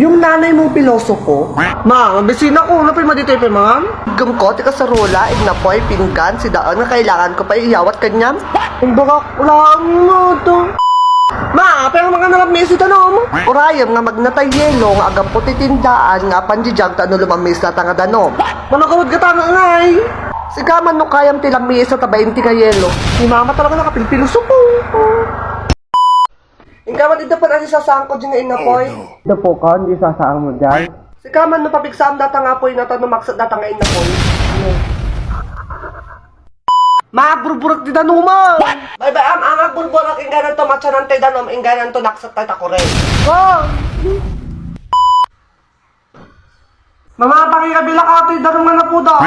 Yung nanay mong pilosopo? Ma, mabisina ko. Ano pa yung maditoy pa, ma'am? Gamko, tika sa rola, ignapoy, pinggan, si daan na kailangan ko pa iyawat kanyam. Ang baka, ulaan mo to. Ma, pero mga nalamisi tanom. Urayam nga magnatay yelo, nga agam puti tindaan, nga panjijag ta ano lumamis na tanga danom. Manakawad ka tanga ngay. Sigaman no kayam tilamis sa tabayin ti ka yelo. Si mama talaga nakapilpilosopo. Ikaw, di dapat ang isasangkod yung inapoy. Dapo ka, hindi isasang mo dyan. Si Kaman, napabigsam data nga po yung natanumaksat data nga inapoy. Maagburburak di danuma! Bay, ang agburburak ingganan to matsanan tayo danom, ingganan to naksat tayo tako rin. Mama, pangikabila ka tayo danom nga na po daw.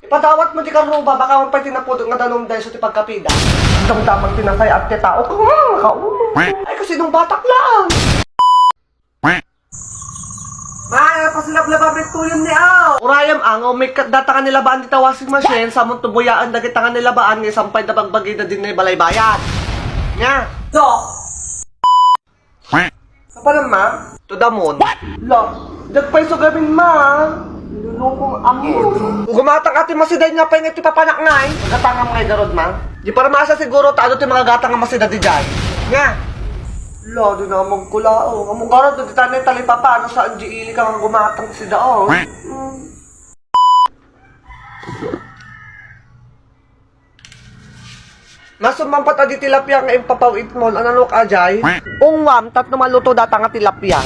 Ipadawat mo di ka ruba, baka man pa tinapudot nga danom dahil sa tipagkapida. Ang damang tinasay at titao ko nga, kaulo. Ay, kasi nung batak lang. Maya, pasilap-lababit to yun ni Aw. Urayam ang, may data ka nilabaan dito washing machine, sa mong tubuyaan, dagit ka nilabaan, ng sampay na bagbagi na din na balaybayan. Nga. Do. Apa naman? To the moon. Lo, dagpay so gamin ma. Nilulukong amo. Gumatang ati masiday niya pa yung iti papanak ngay. Gatang ngay garod ma. Di para masa siguro tado ti mga gatang nga masida di dyan. Nga. Lo, di na magkulao. Among garod, di tanay tali pa paano saan di ili ka nga gumatang si daon. Masumampat adi tilapia nga impapawit mo. Ano ka ajay? Ungwam, tat na maluto data nga tilapia.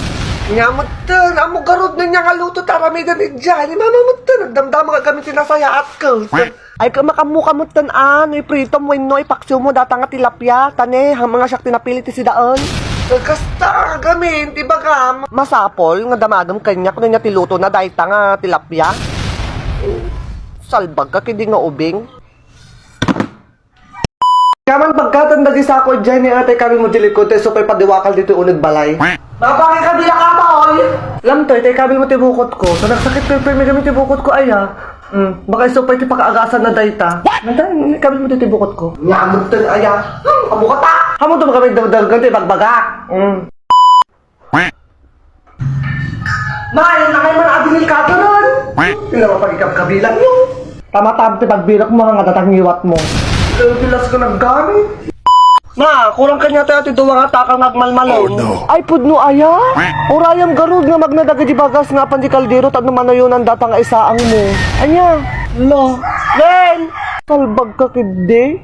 Nyamutan, amo garod na niya nga luto taramidan ni dyan. Mamamutan, nagdamdama ka gamitin na saya at ka. Ay ka makamukamutan iprito mo ino, ipaksiw mo data nga tilapia. Tane, ang mga siyak tinapilit si daan. Kasta, gamin, diba ka? Masapol, nga damagam kanya, kung niya tiluto na dahil nga tilapia. Salbag ka, kindi nga ubing. Kaman pagkatanda di sa ako dyan, atay kami mo dilikod, tayo supay padiwakal dito unag balay. Babangay ka bila ka ba, oy? Alam to, tayo kami mo tibukot ko. So nagsakit ko yung may gamit tibukot ko, ay ha. Baka supay ti pakaagasan na dayta. Nanday, kami mo tibukot ko. Nyamot to, ay ha. Amo ka ta! Amo to kami ganito, bagbaga. Mayan na kayo man abingil ka doon. Sila mapagikab-kabilang nyo. Tama-tama ti pagbilak mo, nga tatangiwat mo. Pilas ko naggamit. Ma, kurang kanya tayo tiduwa nga takang nagmalmalon. Oh, no. Ay, pudno aya. Urayam garud nga magnadaga di bagas nga pan di kaldero tad naman na yun ang data nga isaang mo. Anya, lo, Len, kalbag ka kidde.